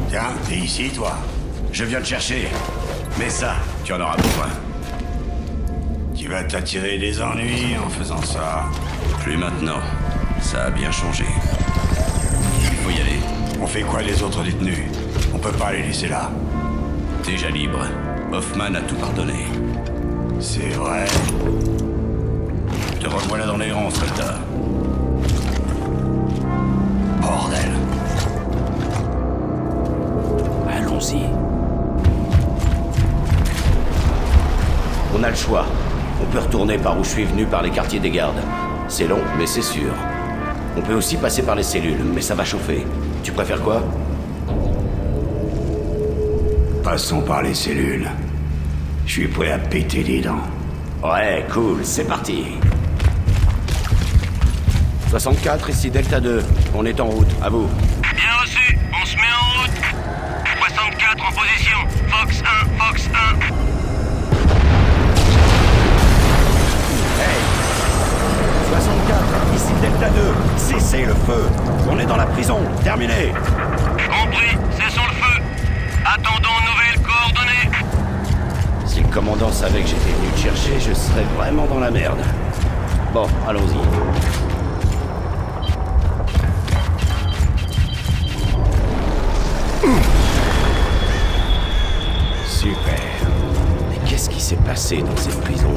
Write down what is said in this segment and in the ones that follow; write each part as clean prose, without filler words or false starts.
Tiens, t'es ici, toi? Je viens te chercher. Mais ça, tu en auras besoin. Tu vas t'attirer des ennuis en faisant ça. Plus maintenant. Ça a bien changé. Il faut y aller. On fait quoi des autres détenus? On peut pas les laisser là. Déjà libre. Hoffman a tout pardonné. C'est vrai. Te revoilà dans les rangs, soldat. Bordel. Allons-y. On a le choix. On peut retourner par où je suis venu par les quartiers des gardes. C'est long, mais c'est sûr. On peut aussi passer par les cellules, mais ça va chauffer. Tu préfères quoi? Passons par les cellules. Je suis prêt à péter les dents. Ouais, cool, c'est parti. 64, ici Delta 2. On est en route, à vous. Bien reçu, on se met en route. 64 en position. Fox 1, Fox 1. Hey 64, ici Delta 2. Cessez le feu. On est dans la prison. Terminé. Compris, cessons le feu. Attendons nouvelles coordonnées. Si le commandant savait que j'étais venu te chercher, je serais vraiment dans la merde. Bon, allons-y. Super. Mais qu'est-ce qui s'est passé dans cette prison?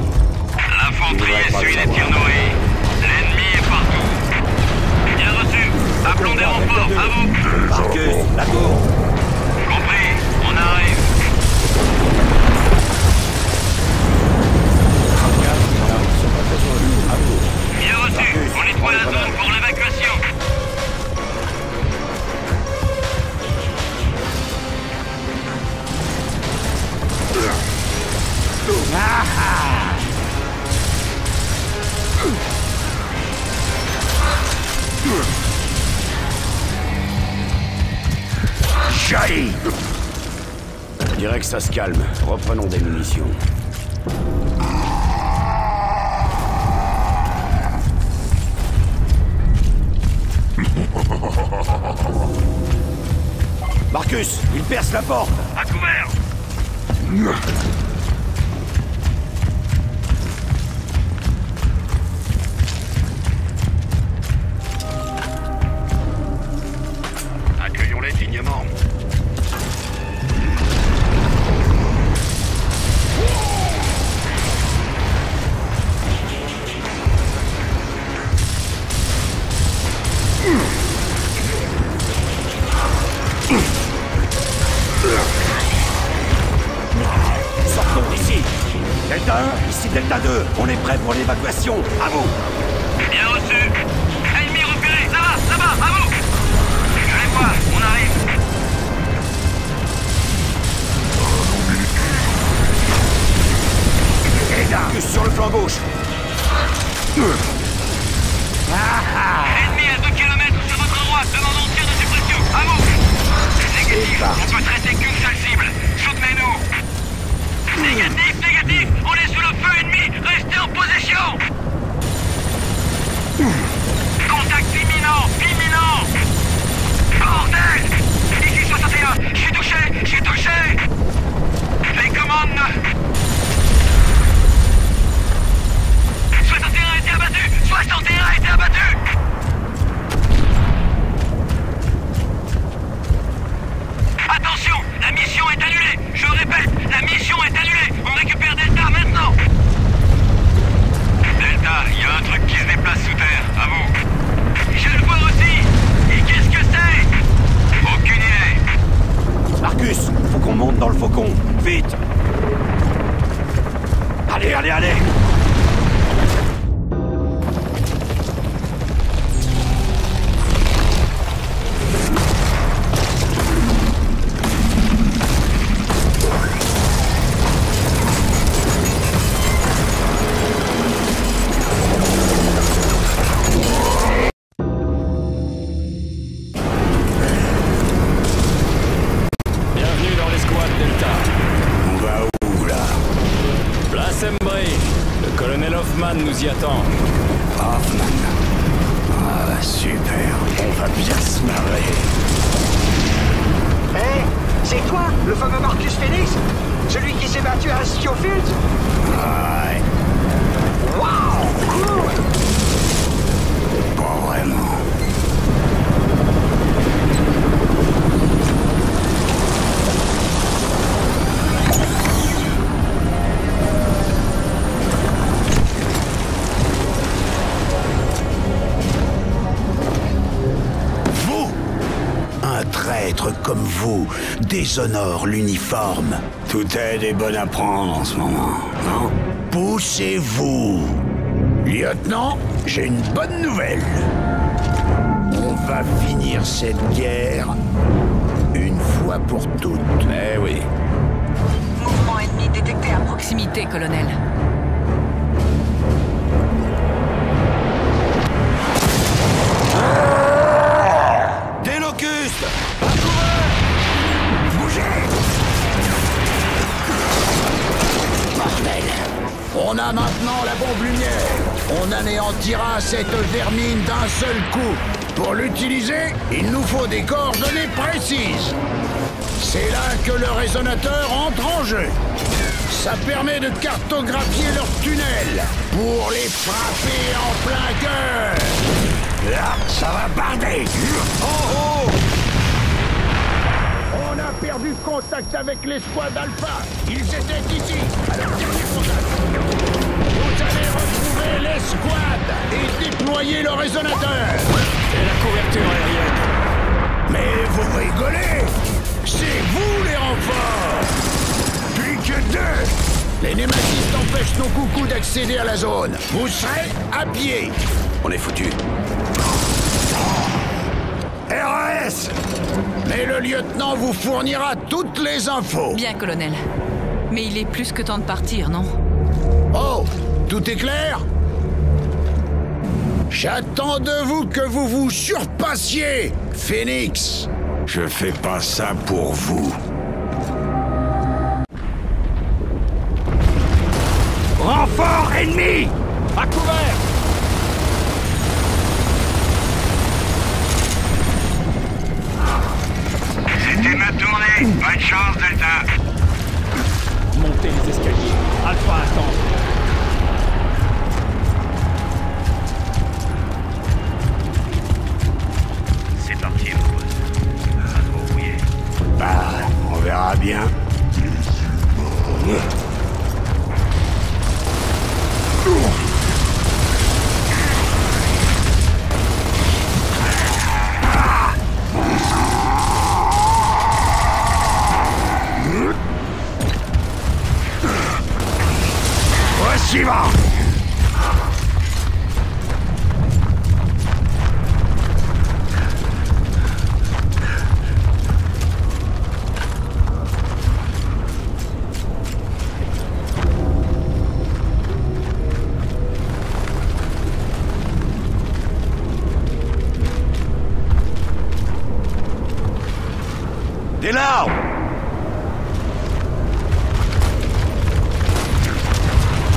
L'infanterie essuie les tirs nourris. L'ennemi est partout. Bien reçu. Appelons des renforts, à vous. Marcus, la cour. Compris, on arrive. À vous. Bien reçu, on nettoie la zone pour l'évacuation. Jaillit. Je dirais que ça se calme. Reprenons des munitions. Marcus, il perce la porte. À couvert. Accueillons-les dignement. Sortons d'ici. Delta 1, ici Delta 2. On est prêt pour l'évacuation. À vous. Bien reçu. Ennemi repéré. Là-bas, à vous. Je les vois, on arrive. Marcus sur le flanc gauche. Ennemi à 2 km sur votre droite, demandons tir de suppression. À vous. Négatif, on peut traiter qu'une seule cible. Soutenez-nous. Négatif, on est sous le feu ennemi. Restez en position. Contact imminent. Bordel. Ici 61, je suis touché. Les commandes. 61 a été abattu. 61 a été abattu. Attention, la mission est annulée. Je répète, la mission est annulée. On récupère Delta maintenant. Delta, il y a un truc qui se déplace sous terre. À vous. Je le vois aussi. Et qu'est-ce que c'est? Aucune idée. Marcus, faut qu'on monte dans le faucon. Vite. Allez. Le colonel Hoffman nous y attend. Hoffman. Ah, super. On va bien se marrer. Hé, c'est toi, le fameux Marcus Phoenix? Celui qui s'est battu à Schofield? Ouais. Waouh, cool! Pas vraiment. Un traître comme vous déshonore l'uniforme. Tout aide est bonne à prendre en ce moment, non? Poussez-vous. Lieutenant, j'ai une bonne nouvelle. On va finir cette guerre une fois pour toutes. Eh oui. Mouvement ennemi détecté à proximité, colonel. Des locustes! Bordel. On a maintenant la bombe lumière. On anéantira cette vermine d'un seul coup. Pour l'utiliser, il nous faut des coordonnées précises. C'est là que le résonateur entre en jeu. Ça permet de cartographier leurs tunnels pour les frapper en plein cœur. Là, ça va barder. Oh oh! On a perdu contact avec l'escouade Alpha. Ils étaient ici, à leur dernier contact. Vous allez retrouver l'escouade et déployer le résonateur. Et la couverture aérienne? Mais vous rigolez? C'est vous les renforts. Plus que deux. Les nématistes empêchent nos coucous d'accéder à la zone. Vous serez à pied. On est foutus. RAS! Mais le lieutenant vous fournira toutes les infos. Bien, colonel. Mais il est plus que temps de partir, non? Oh, tout est clair? J'attends de vous que vous vous surpassiez, Phoenix. Je fais pas ça pour vous. Renfort ennemi! À couvert! C'était ma tournée. Bonne chance, Delta. Montez les escaliers. Alpha attend. C'est parti, mon pote. Pas trop rouillé. Bah, on verra bien. Voici va. Des larmes!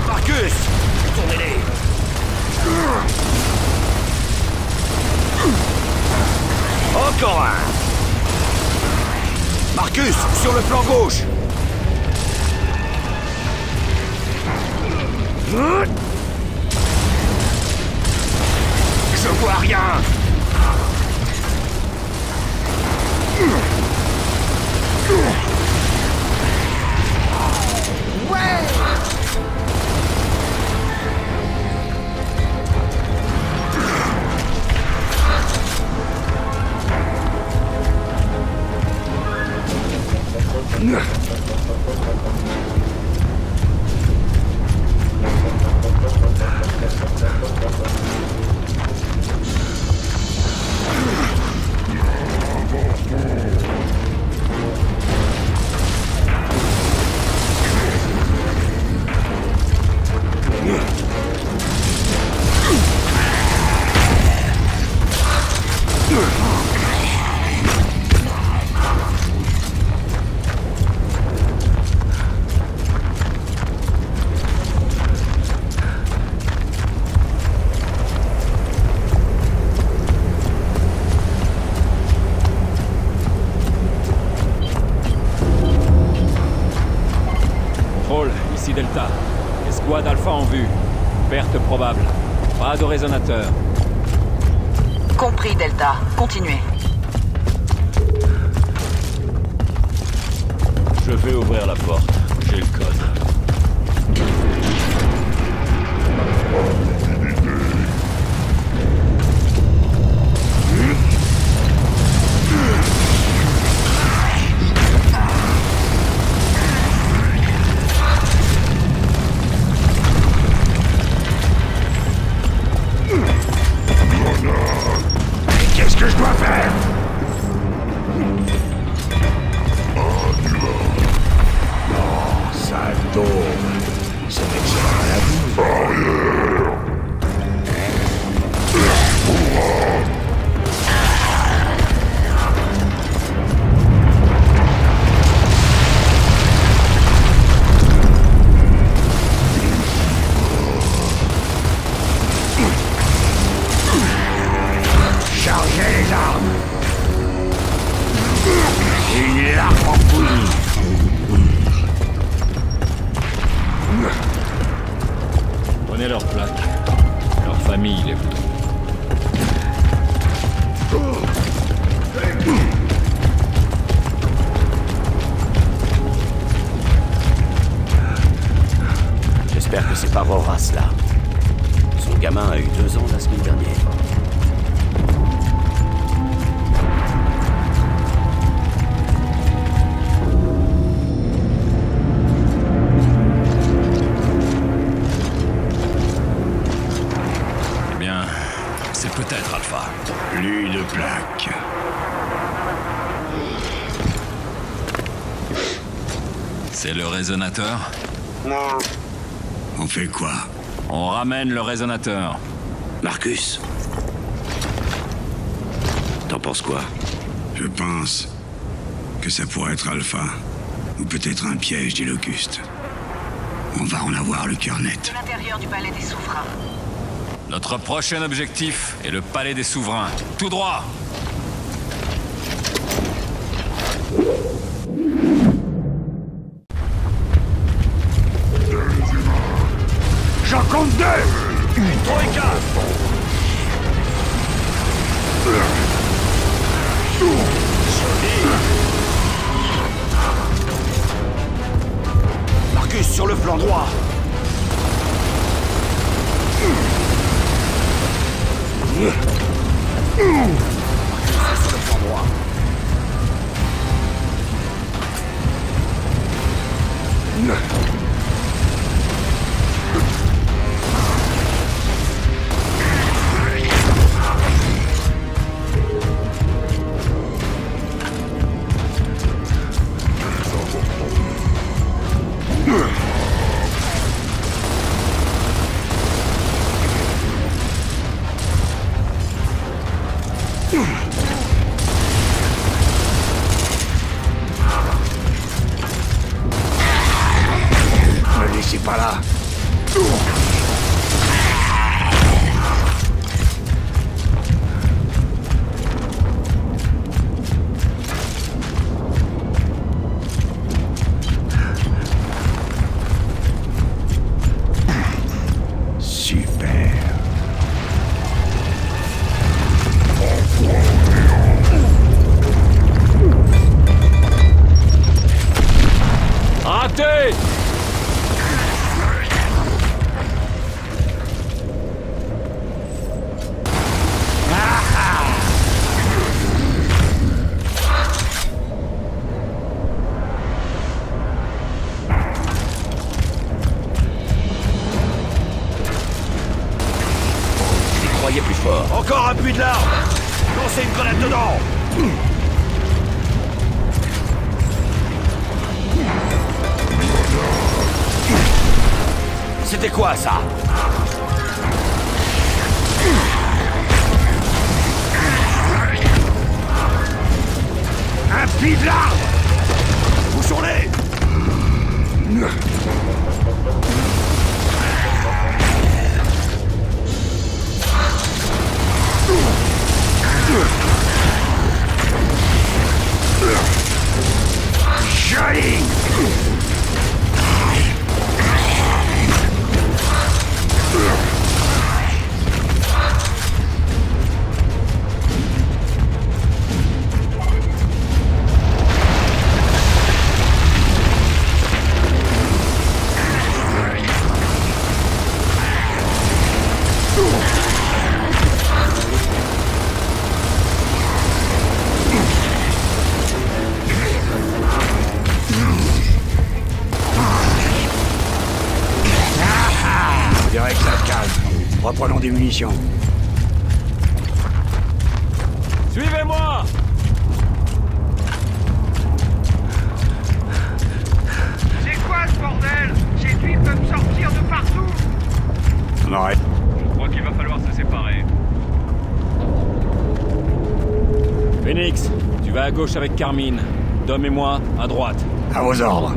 Marcus! Tournez-les! Encore un! Marcus, sur le flanc gauche! Je vois rien. probable. Pas de résonateur. Compris, Delta. Continuez. Je vais ouvrir la porte. J'ai le code. Qu'est-ce que je dois faire? Non, ça tombe. C'est excellent à la boue. Chargez les armes. Une larme en bouillie. Prenez leur plaque. Leur famille les voudront. J'espère que c'est pas Roras, là. Son gamin a eu 2 ans la semaine dernière. Eh bien, c'est peut-être Alpha. Plus de plaques. C'est le résonateur? Non. On fait quoi? On ramène le résonateur. Marcus, t'en penses quoi? Je pense que ça pourrait être Alpha, ou peut-être un piège des locustes. On va en avoir le cœur net. De l'intérieur du palais des souverains. Notre prochain objectif est le palais des souverains. Tout droit! J'en compte 2! Troïka! Marcus, sur le flanc droit! Marcus, sur le flanc droit. Me laissez pas là. Super. Raté! J'y croyais plus fort. Encore un puits de l'arme. Lancez une grenade dedans. C'était quoi, ça? Un puits de l'arme. Bouchons-les! Joli. des munitions. Suivez-moi! C'est quoi ce bordel? Ces tuiles peuvent me sortir de partout. On arrête. Je crois qu'il va falloir se séparer. Phoenix, tu vas à gauche avec Carmine. Dom et moi, à droite. À vos ordres.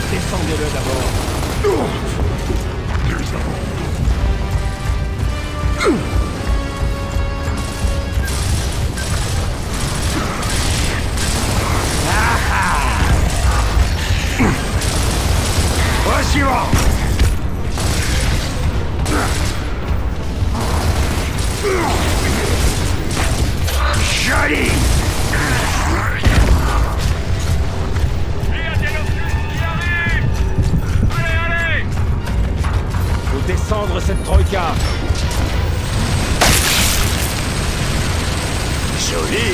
Descendez-le d'abord. Au suivant. Joli. Descendre cette troïka. Joli.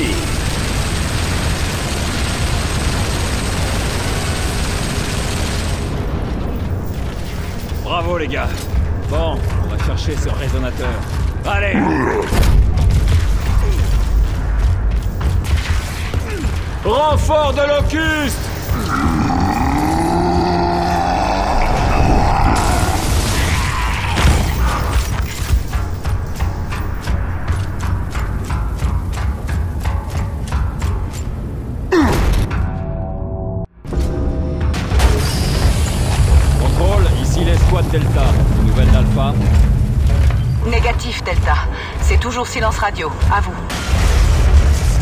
Bravo les gars. Bon, on va chercher ce résonateur. Allez. Renfort de Locust. Delta, une nouvelle d'Alpha? Négatif, Delta. C'est toujours silence radio. À vous.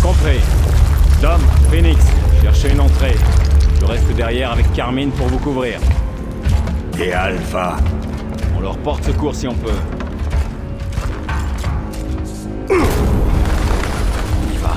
Compris. Dom, Phoenix, cherchez une entrée. Je reste derrière avec Carmine pour vous couvrir. Et Alpha? On leur porte secours si on peut. On y va.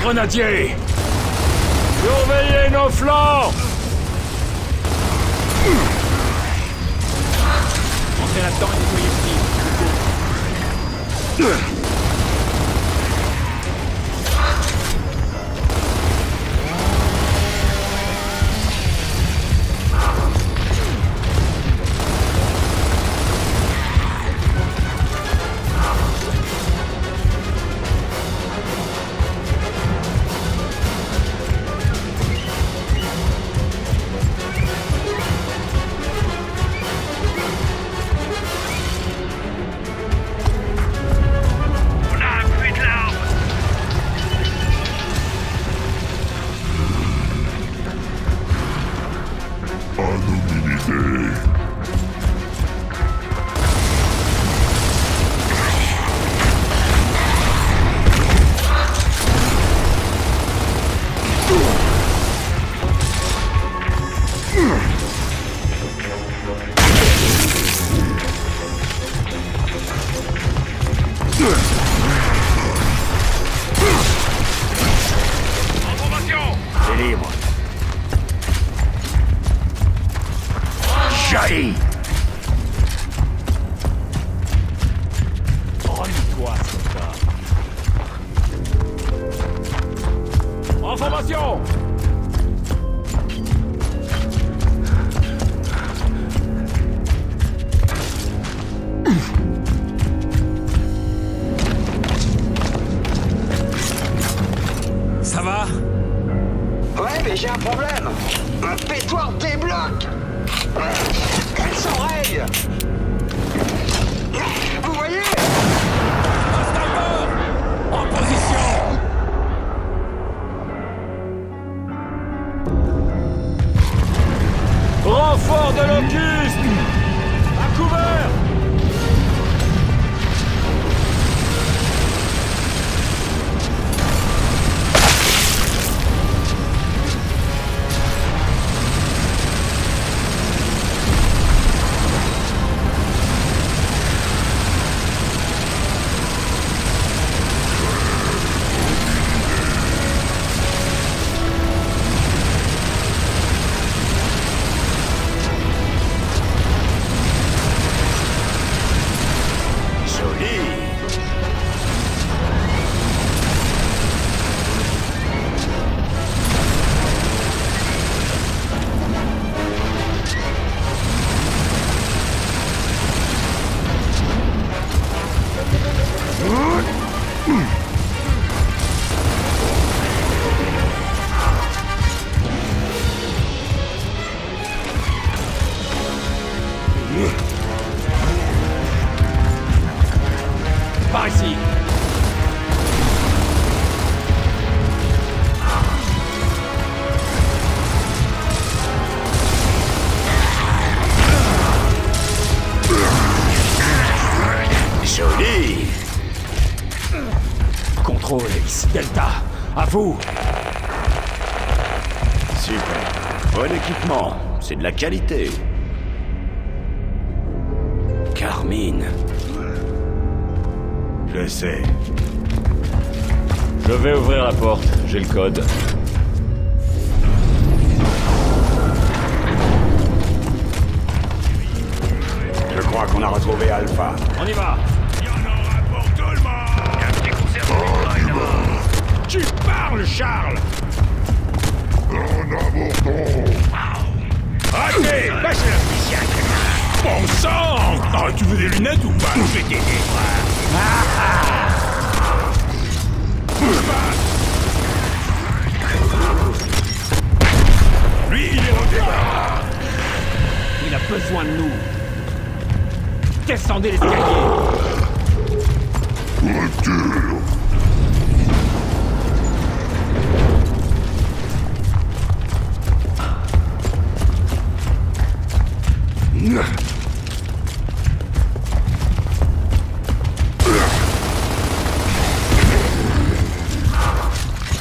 Grenadier! Surveillez nos flancs! Entrez là-dedans et nettoyez le tir. Aïe! Rends-toi, soldat. En formation! Ça va? Ouais, mais j'ai un problème. Un pétoir débloque. Elle s'enraye. Vous voyez? En position! Renfort de Locust! À couvert! Par ici. Joli! Contrôle, Ace. Delta. À vous. Super. Bon équipement. C'est de la qualité. Carmine. Je sais. Je vais ouvrir la porte. J'ai le code. Je crois qu'on a retrouvé Alpha. On y va. Il y en aura pour tout le monde! Un petit concert de Tu parles, Charles! Arrêtez! Bâchez la poussière! Bon sang! Ah, tu veux des lunettes ou pas? Je vais t'aider, Lui, il est au départ! Il a besoin de nous. Descendez l'escalier.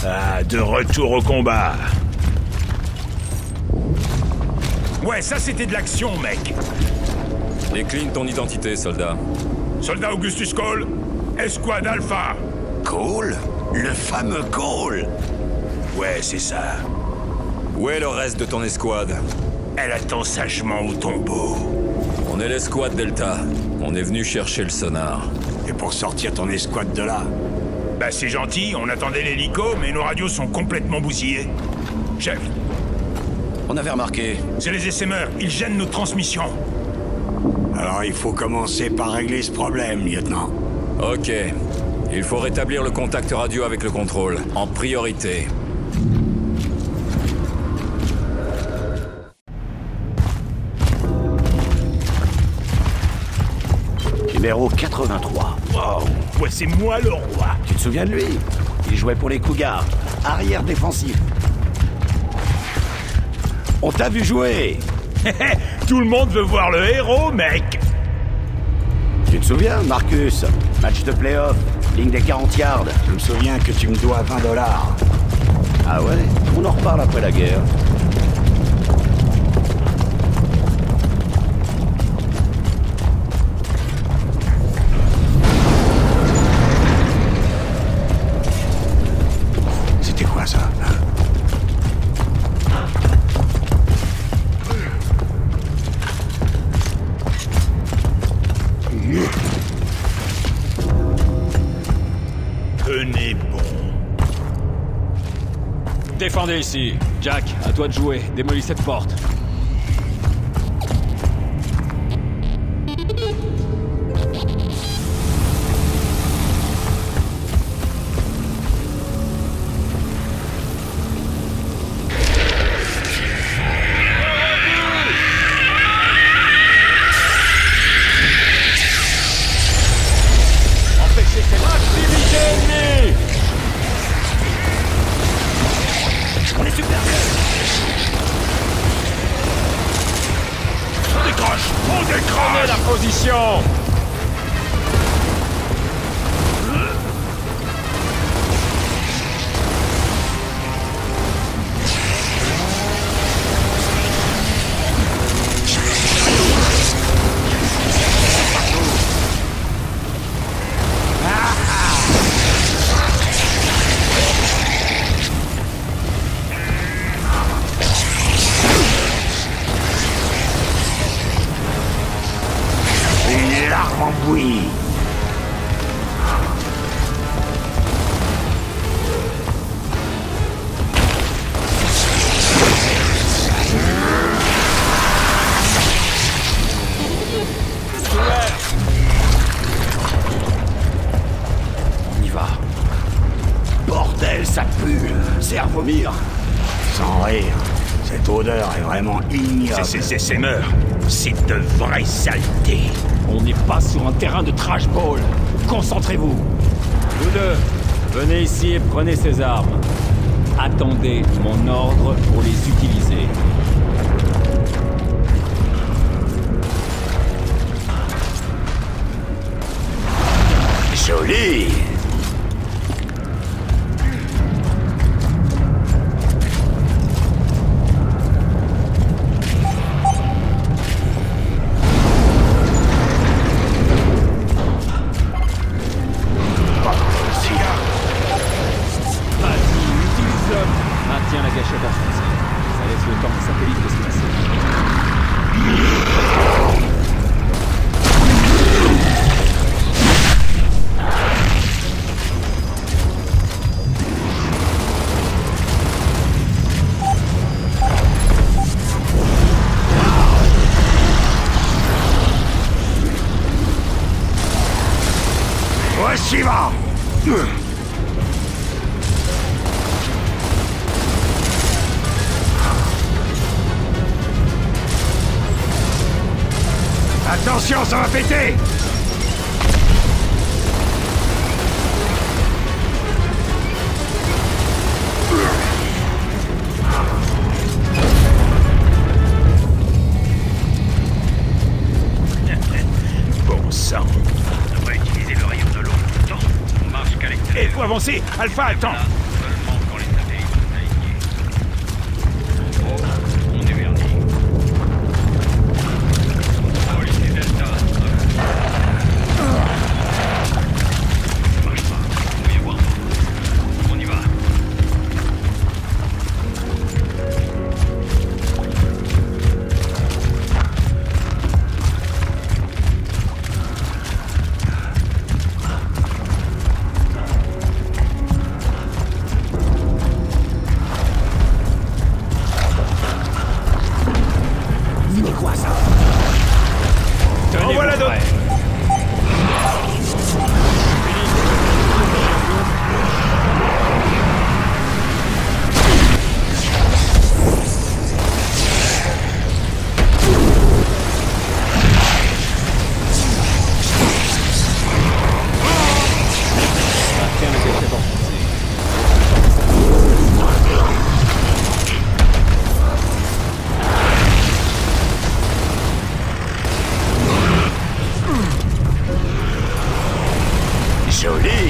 Ah, de retour au combat. Ouais, ça c'était de l'action, mec. Décline ton identité, soldat. Soldat Augustus Cole, Escouade Alpha. Cole? Le fameux Cole? Ouais, c'est ça. Où est le reste de ton escouade? Elle attend sagement au tombeau. On est l'escouade Delta. On est venu chercher le sonar. Et pour sortir ton escouade de là? Bah c'est gentil, on attendait l'hélico, mais nos radios sont complètement bousillées. Chef, On avait remarqué. c'est les SMR, ils gênent nos transmissions. Alors il faut commencer par régler ce problème, lieutenant. Ok. Il faut rétablir le contact radio avec le contrôle. En priorité. Numéro 83. Wow, ouais, c'est moi le roi. Tu te souviens de lui? Il jouait pour les Cougars. Arrière défensif. On t'a vu jouer. Tout le monde veut voir le héros, mec. Tu te souviens, Marcus? Match de play-off. Ligne des 40 yards. Je me souviens que tu me dois $20. Ah ouais? On en reparle après la guerre. C'était quoi ça? Descendez ici. Jack, à toi de jouer. Démolis cette porte. Prenez la position! Oui. On y va. Bordel, ça pue. C'est à vomir. Sans rire. Cette odeur est vraiment ignoble. C'est meurt. C'est de vraies saletés. On n'est pas sur un terrain de trash ball. Concentrez-vous. Vous deux, venez ici et prenez ces armes. Attendez mon ordre pour les utiliser. Joli. Maintiens la gâchette enfoncée. Ça laisse le temps au satellite de se placer. Voici va. Attention, ça va péter! Bon sang. On devrait utiliser le rayon de l'eau tout le temps. On marche qu'à l'extérieur. Il faut avancer. Alpha, attends. Seulement quand les satellites sont alignés. Oh, on est vernis. Oh, ici Delta. Ça marche pas. Il faut y avoir. On y va. Tenez, voilà vos d'autres. frères. Maintiens la gâchette enfoncée. Joli.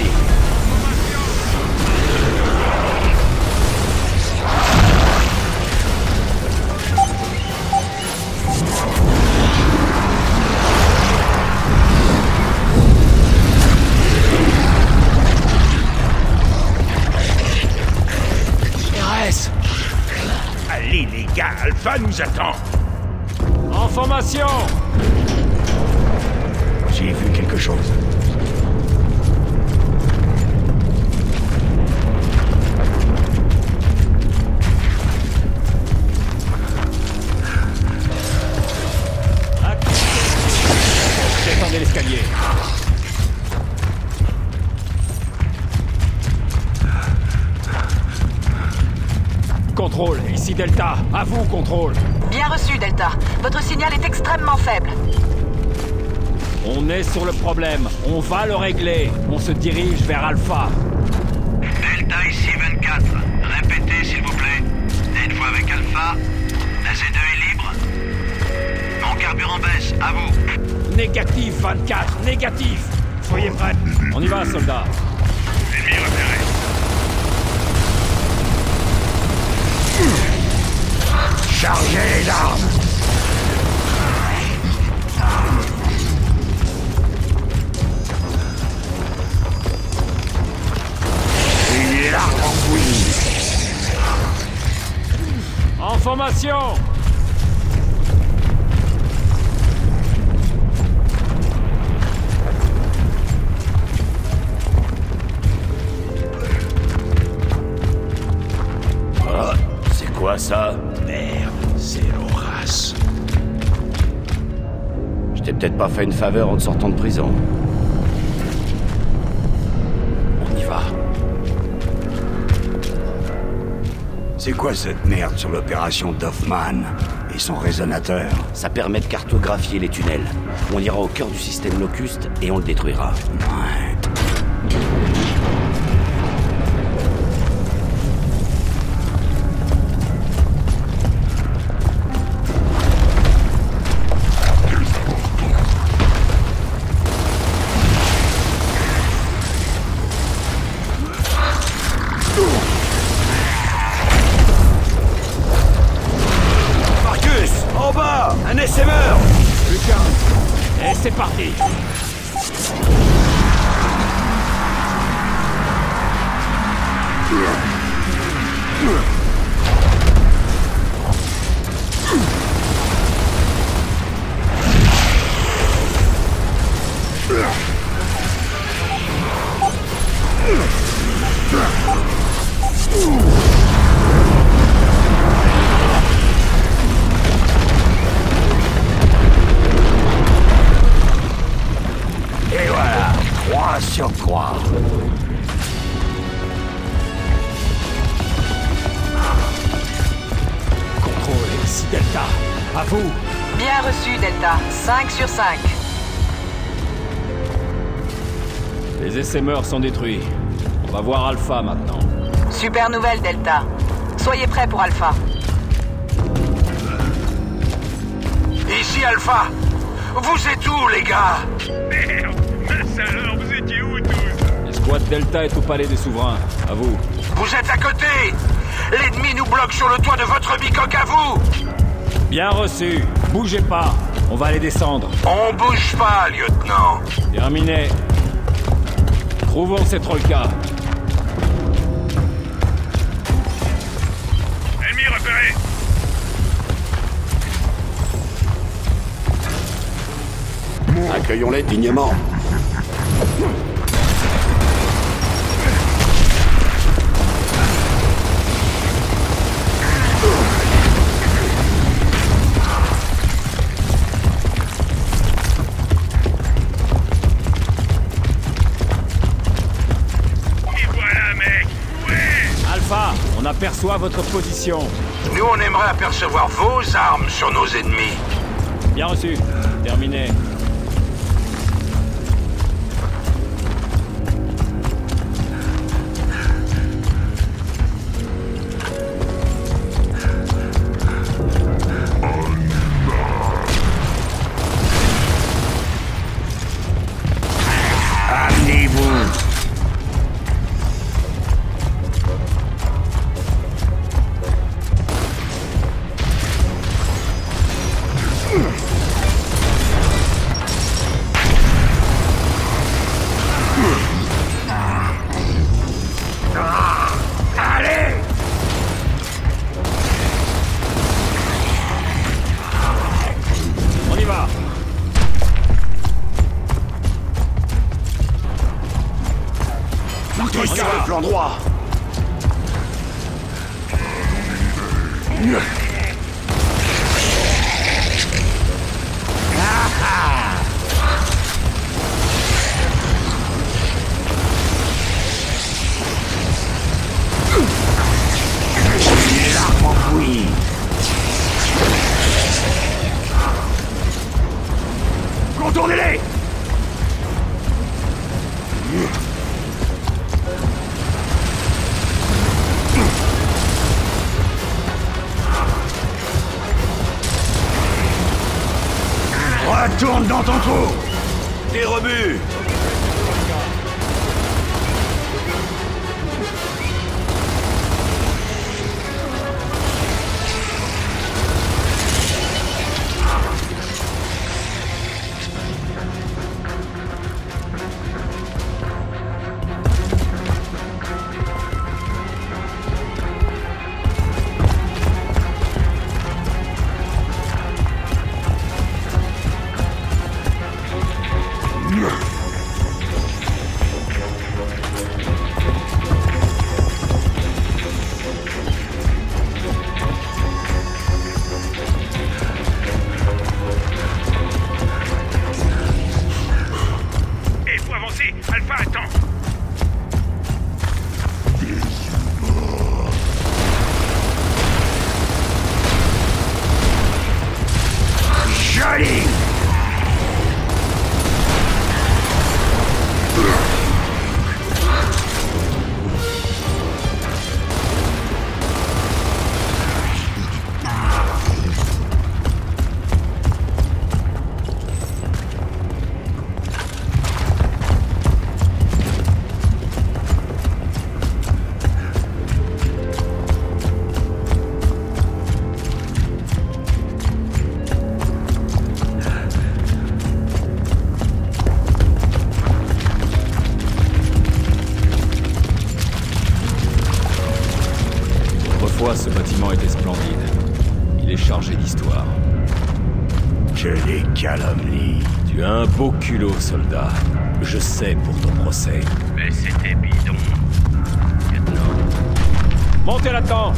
RS. Allez les gars, Alpha nous attend. En formation! J'ai vu quelque chose. ici, Delta. À vous, contrôle. Bien reçu, Delta. Votre signal est extrêmement faible. On est sur le problème. On va le régler. On se dirige vers Alpha. Delta ici 24. Répétez s'il vous plaît. Êtes-vous avec Alpha? La Z2 est libre? Mon carburant baisse, à vous. Négatif, 24. Négatif. Soyez prêts. On y va, soldats. Ennemi repéré. Chargez les armes! Il est là, en bouillie! En formation. Ah, c'est quoi ça? Merde, c'est Horace. Je t'ai peut-être pas fait une faveur en te sortant de prison. On y va. C'est quoi cette merde sur l'opération Doffman et son résonateur? Ça permet de cartographier les tunnels. On ira au cœur du système Locust et on le détruira. Ouais. Marcus, en bas, un SMR. Plus qu'un. Et c'est parti. Et voilà, 3 sur 3. Contrôle, ici, Delta. À vous. Bien reçu, Delta. 5 sur 5. Les SMR sont détruits. On va voir Alpha maintenant. Super nouvelle, Delta. Soyez prêts pour Alpha. Ici Alpha. Vous êtes où, les gars? Merde! Mince alors, vous étiez où tous? L'escouade Delta est au palais des souverains. À vous. Vous êtes à côté. L'ennemi nous bloque sur le toit de votre bicoque à vous. Bien reçu. Bougez pas. On va les descendre. On bouge pas, lieutenant. Terminé. Trouvons ces trolkas. Ennemi repéré. Accueillons-les dignement. Et voilà, mec. Ouais. Alpha, on aperçoit votre position. Nous, on aimerait apercevoir vos armes sur nos ennemis. Bien reçu. Terminé. Amenez-vous. Allez! On y va. Tous sur le flanc droit. L'arme enfouie. Alpha tourne dans ton trou. Des rebuts. Alpha attend. Joli. Ce bâtiment était splendide. Il est chargé d'histoire. Que des calomnies. Tu as un beau culot, soldat. Je sais pour ton procès. Mais c'était bidon. Lieutenant. Montez là-dedans!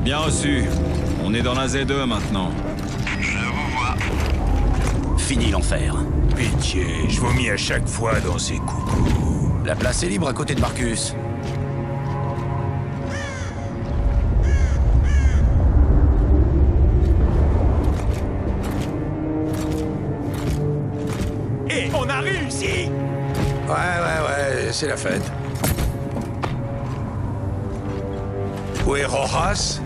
Bien reçu. On est dans la Z2 maintenant. Je vous vois. Fini l'enfer. Pitié, je vomis à chaque fois dans ces coucous. La place est libre à côté de Marcus. Et on a réussi! Ouais, c'est la fête. Où est Rojas?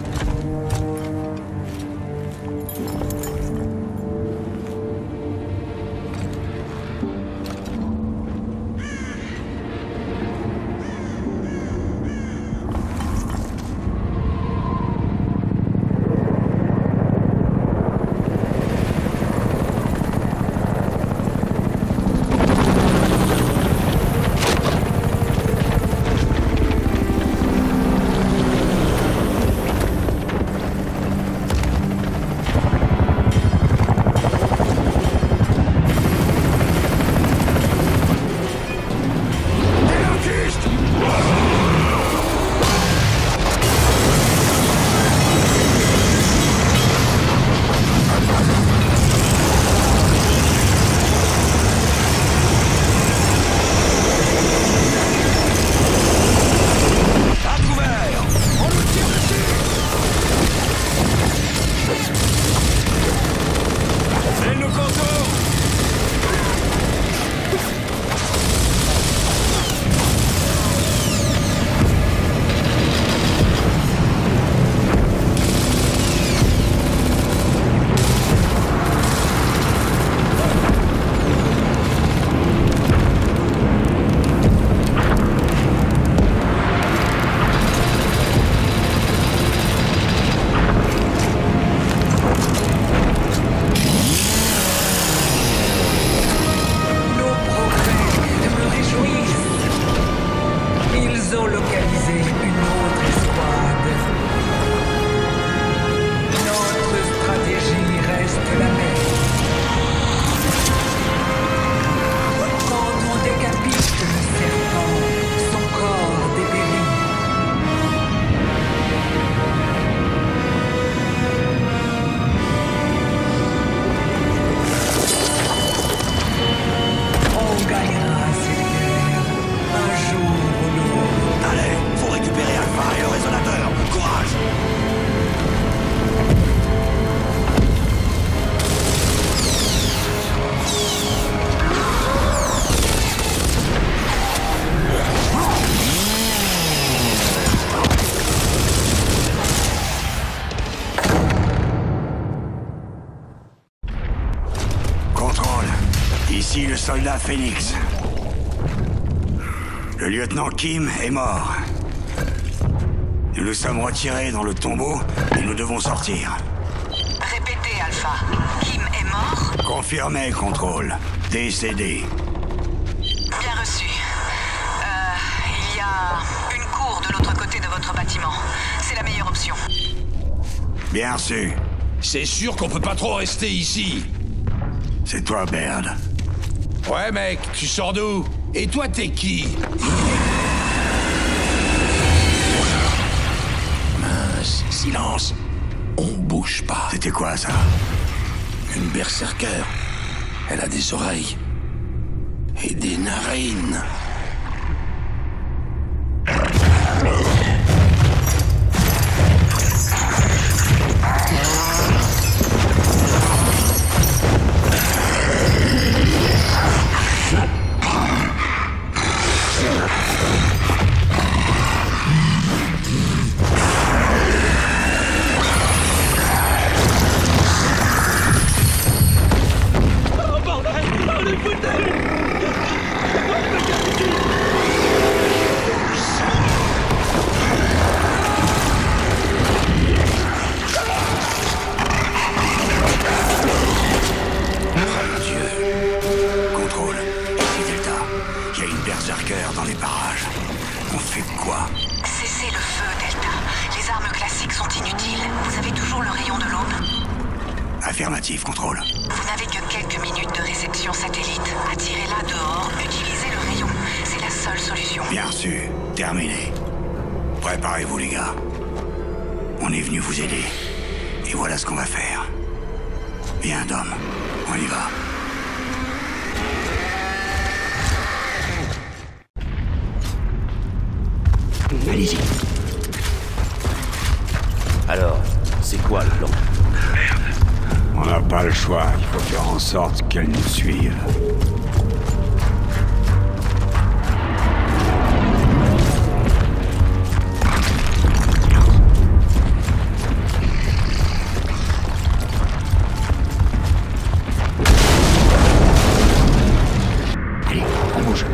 soldat Phoenix. Le lieutenant Kim est mort. Nous nous sommes retirés dans le tombeau et nous devons sortir. Répétez, Alpha. Kim est mort? Confirmé, contrôle. Décédé. Bien reçu. Il y a une cour de l'autre côté de votre bâtiment. C'est la meilleure option. Bien reçu. C'est sûr qu'on peut pas trop rester ici. C'est toi, Baird. Ouais, mec, tu sors d'où? Et toi, t'es qui? Mince, silence. On bouge pas. C'était quoi, ça? Une berserker. Elle a des oreilles. Et des narines. Dans les parages. On fait quoi? Cessez le feu, Delta. Les armes classiques sont inutiles. Vous avez toujours le rayon de l'aube? Affirmatif, contrôle. Vous n'avez que quelques minutes de réception satellite. Attirez-la dehors, utilisez le rayon. C'est la seule solution. Bien reçu. Terminé. Préparez-vous, les gars. On est venu vous aider. Et voilà ce qu'on va faire. Viens, Dom. On y va. Allez-y. Alors, c'est quoi le plan? On n'a pas le choix. Il faut faire en sorte qu'elle nous suive. Allez, on bouge.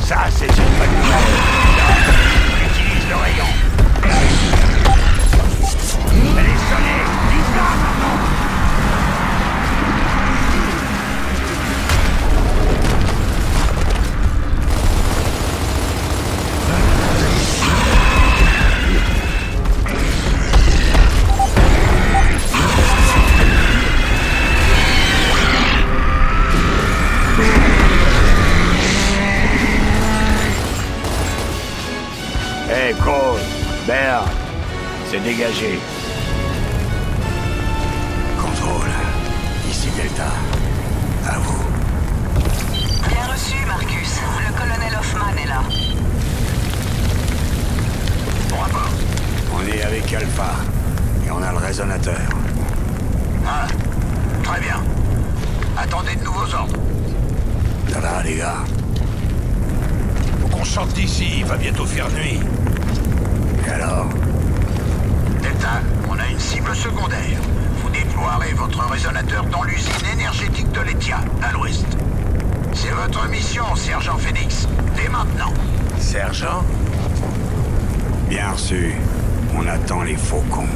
Ça, c'est une bonne nouvelle. Utilise le rayon. Elle est sonnée. Disparaît maintenant. Hey, Cole, Baird, c'est dégagé. Contrôle. les gars. Faut qu'on sorte d'ici, il va bientôt faire nuit. Et alors? Delta, on a une cible secondaire. Vous déploierez votre résonateur dans l'usine énergétique de l'Etia, à l'ouest. C'est votre mission, Sergent Phoenix. Dès maintenant. Sergent? Bien reçu. On attend les faucons.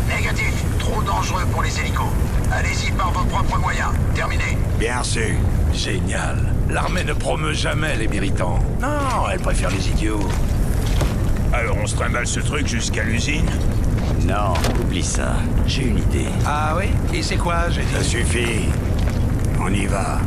Négatif. Trop dangereux pour les hélicos. Allez-y par vos propres moyens. Terminé. Bien reçu. Génial. L'armée ne promeut jamais les méritants. Non, elle préfère les idiots. Alors on se trimballe ce truc jusqu'à l'usine? Non, oublie ça. J'ai une idée. Ah oui? Et c'est quoi, j'ai dit? Ça suffit. On y va.